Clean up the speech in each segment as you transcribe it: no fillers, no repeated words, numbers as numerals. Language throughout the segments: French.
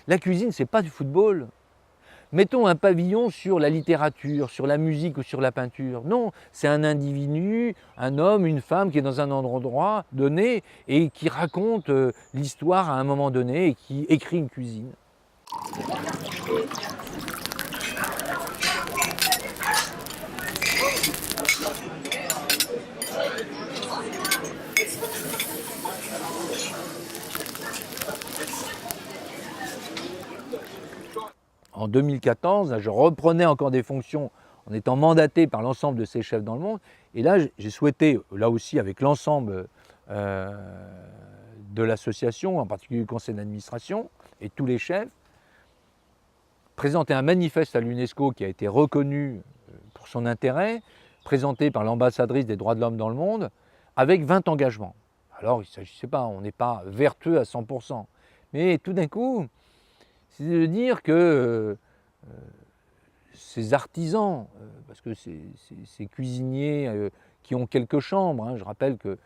La cuisine, ce n'est pas du football. Mettons un pavillon sur la littérature, sur la musique ou sur la peinture. Non, c'est un individu, un homme, une femme qui est dans un endroit donné et qui raconte l'histoire à un moment donné et qui écrit une cuisine. En 2014, je reprenais encore des fonctions en étant mandaté par l'ensemble de ces chefs dans le monde. Et là, j'ai souhaité, là aussi avec l'ensemble de l'association, en particulier le conseil d'administration et tous les chefs, présenter un manifeste à l'UNESCO qui a été reconnu pour son intérêt, présenté par l'ambassadrice des droits de l'homme dans le monde, avec 20 engagements. Alors, il ne s'agissait pas, on n'est pas vertueux à 100%. Mais tout d'un coup, c'est de dire que ces artisans, parce que ces cuisiniers qui ont quelques chambres, hein, je rappelle que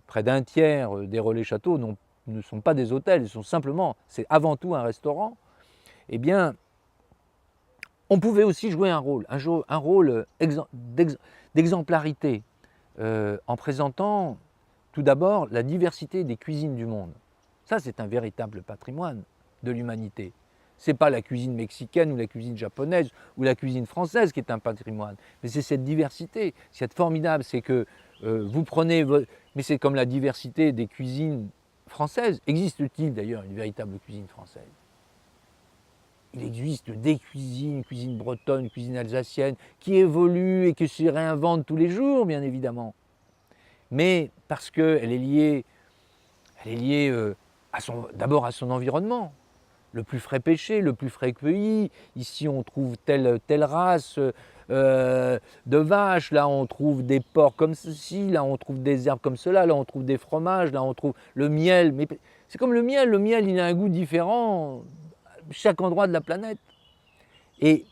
près d'un tiers des relais châteaux ne sont pas des hôtels, ils sont simplement, c'est avant tout un restaurant, eh bien, on pouvait aussi jouer un rôle d'exemplarité en présentant tout d'abord la diversité des cuisines du monde. Ça, c'est un véritable patrimoine de l'humanité. Ce n'est pas la cuisine mexicaine ou la cuisine japonaise ou la cuisine française qui est un patrimoine, mais c'est cette diversité, c'est formidable, c'est que vous prenez, mais c'est comme la diversité des cuisines françaises. Existe-t-il d'ailleurs une véritable cuisine française? Il existe des cuisines, cuisine bretonne, cuisine alsacienne, qui évoluent et qui se réinventent tous les jours, bien évidemment. Mais parce qu'elle est liée, d'abord à son environnement. Le plus frais pêché, le plus frais cueilli. Ici, on trouve telle race de vache. Là, on trouve des porcs comme ceci. Là, on trouve des herbes comme cela. Là, on trouve des fromages. Là, on trouve le miel. Mais c'est comme le miel. Le miel, il a un goût différent à chaque endroit de la planète. Et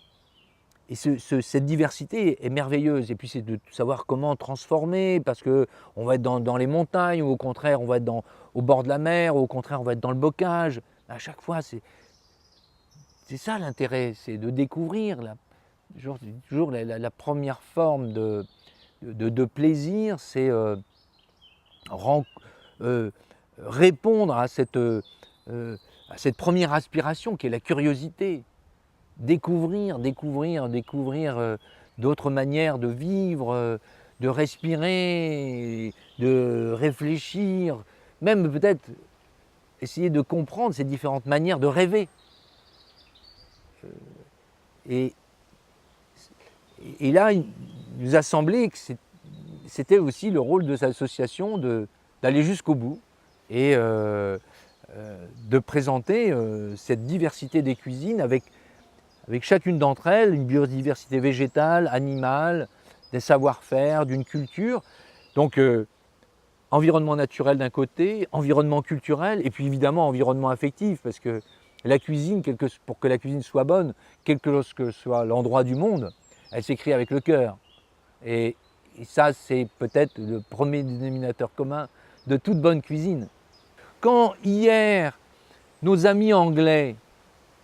cette diversité est merveilleuse. Et puis, c'est de savoir comment transformer, parce qu'on va être dans les montagnes, ou au contraire, on va être au bord de la mer, ou au contraire, on va être dans le bocage. À chaque fois, c'est ça l'intérêt, c'est de découvrir. Toujours la première forme de plaisir, c'est répondre à cette première aspiration qui est la curiosité. Découvrir d'autres manières de vivre, de respirer, de réfléchir, même peut-être essayer de comprendre ces différentes manières de rêver. Et là, il nous a semblé que c'était aussi le rôle de cette association d'aller jusqu'au bout et de présenter cette diversité des cuisines avec chacune d'entre elles une biodiversité végétale, animale, des savoir-faire, d'une culture. Donc, environnement naturel d'un côté, environnement culturel, et puis évidemment environnement affectif, parce que la cuisine, pour que la cuisine soit bonne, quel que soit l'endroit du monde, elle s'écrit avec le cœur. Et ça, c'est peut-être le premier dénominateur commun de toute bonne cuisine. Quand hier, nos amis anglais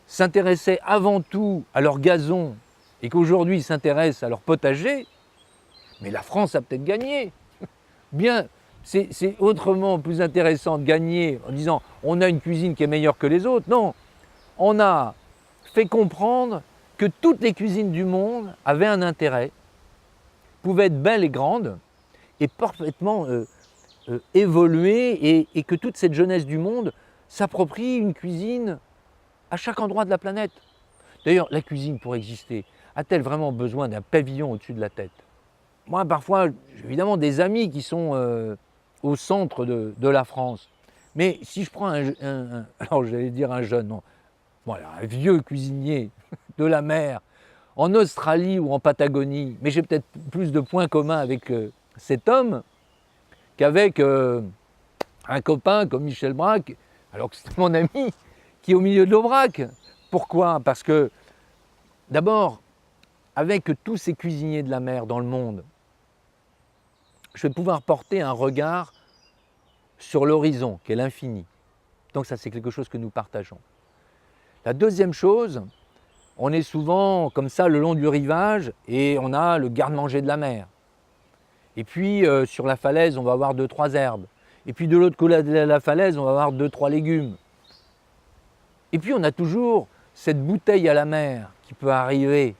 s'intéressaient avant tout à leur gazon et qu'aujourd'hui ils s'intéressent à leur potager, mais la France a peut-être gagné. Bien, c'est autrement plus intéressant de gagner en disant on a une cuisine qui est meilleure que les autres. Non, on a fait comprendre que toutes les cuisines du monde avaient un intérêt, pouvaient être belles et grandes et parfaitement évoluer et que toute cette jeunesse du monde s'approprie une cuisine à chaque endroit de la planète. D'ailleurs, la cuisine, pour exister, a-t-elle vraiment besoin d'un pavillon au-dessus de la tête? Moi, parfois, j'ai évidemment des amis qui sont au centre de la France. Mais si je prends alors j'allais dire un jeune, non, voilà, un vieux cuisinier de la mer, en Australie ou en Patagonie, mais j'ai peut-être plus de points communs avec cet homme qu'avec un copain comme Michel Braque, alors que c'est mon ami, qui est au milieu de l'Aubrac. Pourquoi? Parce que, d'abord, avec tous ces cuisiniers de la mer dans le monde, je vais pouvoir porter un regard sur l'horizon, qui est l'infini. Donc ça, c'est quelque chose que nous partageons. La deuxième chose, on est souvent comme ça le long du rivage et on a le garde-manger de la mer. Et puis sur la falaise, on va avoir 2-3 herbes. Et puis de l'autre côté de la falaise, on va avoir 2-3 légumes. Et puis on a toujours cette bouteille à la mer qui peut arriver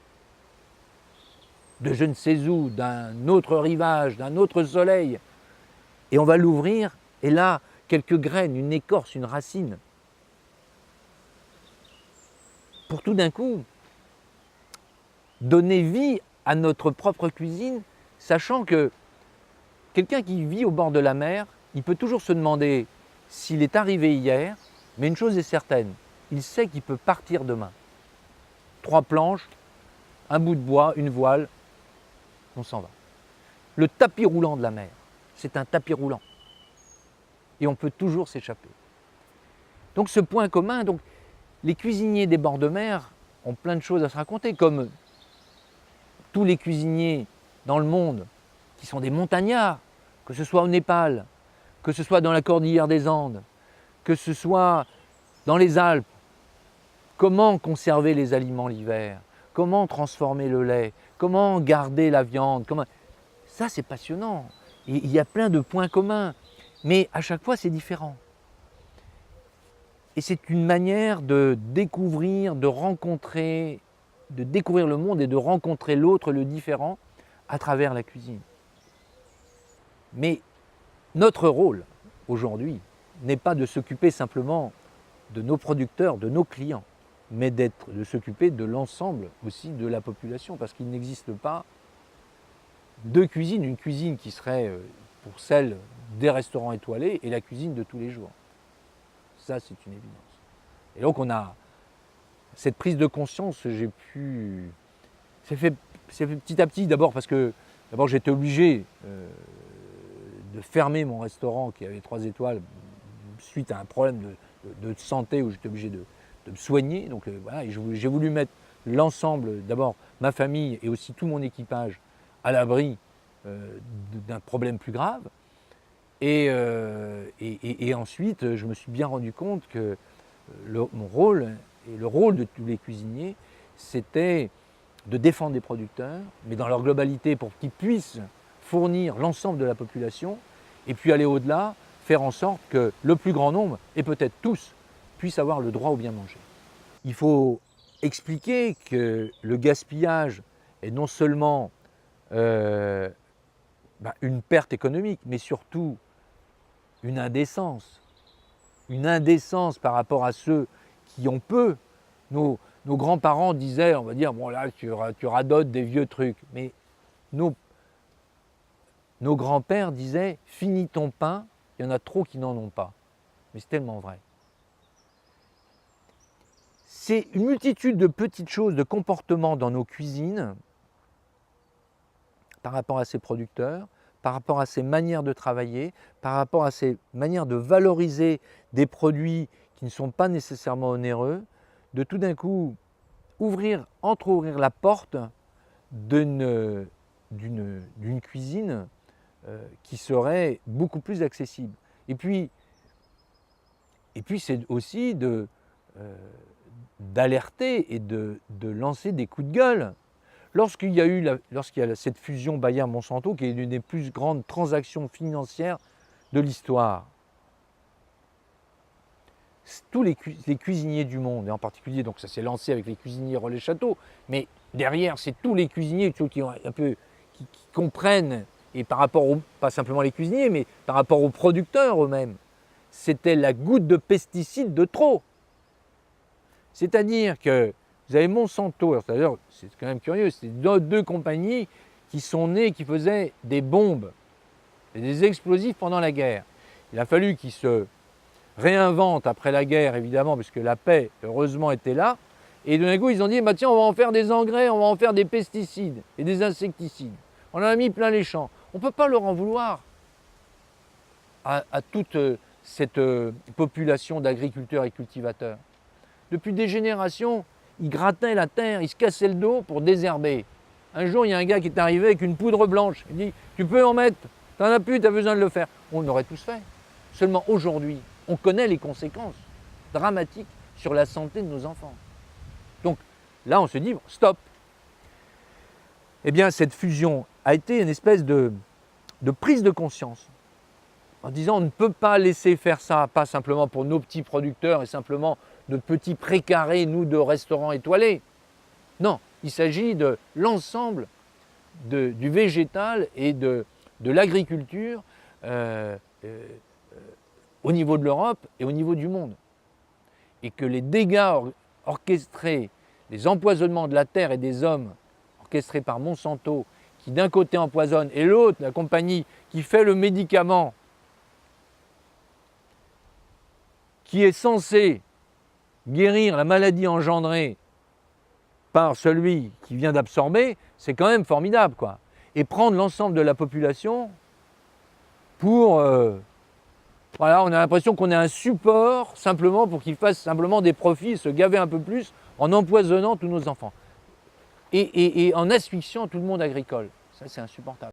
de je ne sais où, d'un autre rivage, d'un autre soleil. Et on va l'ouvrir, et là, quelques graines, une écorce, une racine. Pour tout d'un coup, donner vie à notre propre cuisine, sachant que quelqu'un qui vit au bord de la mer, il peut toujours se demander s'il est arrivé hier, mais une chose est certaine, il sait qu'il peut partir demain. 3 planches, un bout de bois, une voile, on s'en va. Le tapis roulant de la mer, c'est un tapis roulant. Et on peut toujours s'échapper. Donc ce point commun, donc, les cuisiniers des bords de mer ont plein de choses à se raconter, comme tous les cuisiniers dans le monde qui sont des montagnards, que ce soit au Népal, que ce soit dans la cordillère des Andes, que ce soit dans les Alpes. Comment conserver les aliments l'hiver? Comment transformer le lait? Comment garder la viande? Ça, c'est passionnant. Il y a plein de points communs, mais à chaque fois, c'est différent. Et c'est une manière de découvrir, de rencontrer, de découvrir le monde et de rencontrer l'autre, le différent, à travers la cuisine. Mais notre rôle, aujourd'hui, n'est pas de s'occuper simplement de nos producteurs, de nos clients, mais de s'occuper de l'ensemble aussi de la population, parce qu'il n'existe pas deux cuisines, une cuisine qui serait pour celle des restaurants étoilés et la cuisine de tous les jours. Ça, c'est une évidence. Et donc on a cette prise de conscience, c'est fait petit à petit, d'abord parce que j'étais obligé de fermer mon restaurant qui avait 3 étoiles suite à un problème de santé où j'étais obligé de me soigner. Donc voilà, j'ai voulu mettre l'ensemble, d'abord ma famille et aussi tout mon équipage à l'abri d'un problème plus grave. Et ensuite, je me suis bien rendu compte que mon rôle et le rôle de tous les cuisiniers, c'était de défendre les producteurs, mais dans leur globalité pour qu'ils puissent fournir l'ensemble de la population, et puis aller au-delà, faire en sorte que le plus grand nombre, et peut-être tous, puissent avoir le droit au bien manger. Il faut expliquer que le gaspillage est non seulement une perte économique, mais surtout une indécence par rapport à ceux qui ont peu. Nos grands-parents disaient, on va dire, bon là tu radotes des vieux trucs, mais nos grands-pères disaient, finis ton pain, il y en a trop qui n'en ont pas. Mais c'est tellement vrai. C'est une multitude de petites choses, de comportements dans nos cuisines, par rapport à ces producteurs, par rapport à ces manières de travailler, par rapport à ces manières de valoriser des produits qui ne sont pas nécessairement onéreux, de tout d'un coup entrouvrir la porte d'une cuisine qui serait beaucoup plus accessible. Et puis c'est aussi d'alerter et de lancer des coups de gueule. Lorsqu'il y a cette fusion Bayer-Monsanto, qui est l'une des plus grandes transactions financières de l'histoire, tous les cuisiniers du monde, et en particulier, donc ça s'est lancé avec les cuisiniers Relais-Château, mais derrière, c'est tous les cuisiniers qui comprennent, et par rapport pas simplement les cuisiniers, mais par rapport aux producteurs eux-mêmes, c'était la goutte de pesticides de trop. C'est-à-dire que vous avez Monsanto, c'est-à-dire, c'est quand même curieux, c'est deux compagnies qui sont nées, qui faisaient des bombes et des explosifs pendant la guerre. Il a fallu qu'ils se réinventent après la guerre, évidemment, puisque la paix, heureusement, était là. Et d'un coup, ils ont dit, bah, tiens, on va en faire des engrais, on va en faire des pesticides et des insecticides. On en a mis plein les champs. On ne peut pas leur en vouloir à toute cette population d'agriculteurs et cultivateurs. Depuis des générations, ils grattaient la terre, ils se cassaient le dos pour désherber. Un jour, il y a un gars qui est arrivé avec une poudre blanche. Il dit, tu peux en mettre, t'en as plus, t'as besoin de le faire. On l'aurait tous fait. Seulement aujourd'hui, on connaît les conséquences dramatiques sur la santé de nos enfants. Donc là, on se dit, stop. Eh bien, cette fusion a été une espèce de prise de conscience en disant on ne peut pas laisser faire ça, pas simplement pour nos petits producteurs et simplement de petits précarés, nous, de restaurants étoilés. Non, il s'agit de l'ensemble du végétal et de l'agriculture au niveau de l'Europe et au niveau du monde. Et que les dégâts orchestrés, les empoisonnements de la terre et des hommes orchestrés par Monsanto, qui d'un côté empoisonne, et l'autre, la compagnie qui fait le médicament, qui est censé guérir la maladie engendrée par celui qui vient d'absorber, c'est quand même formidable, quoi. Et prendre l'ensemble de la population pour... voilà, on a l'impression qu'on est un support simplement pour qu'ils fassent simplement des profits et se gaver un peu plus en empoisonnant tous nos enfants. Et en asphyxiant tout le monde agricole. Ça, c'est insupportable.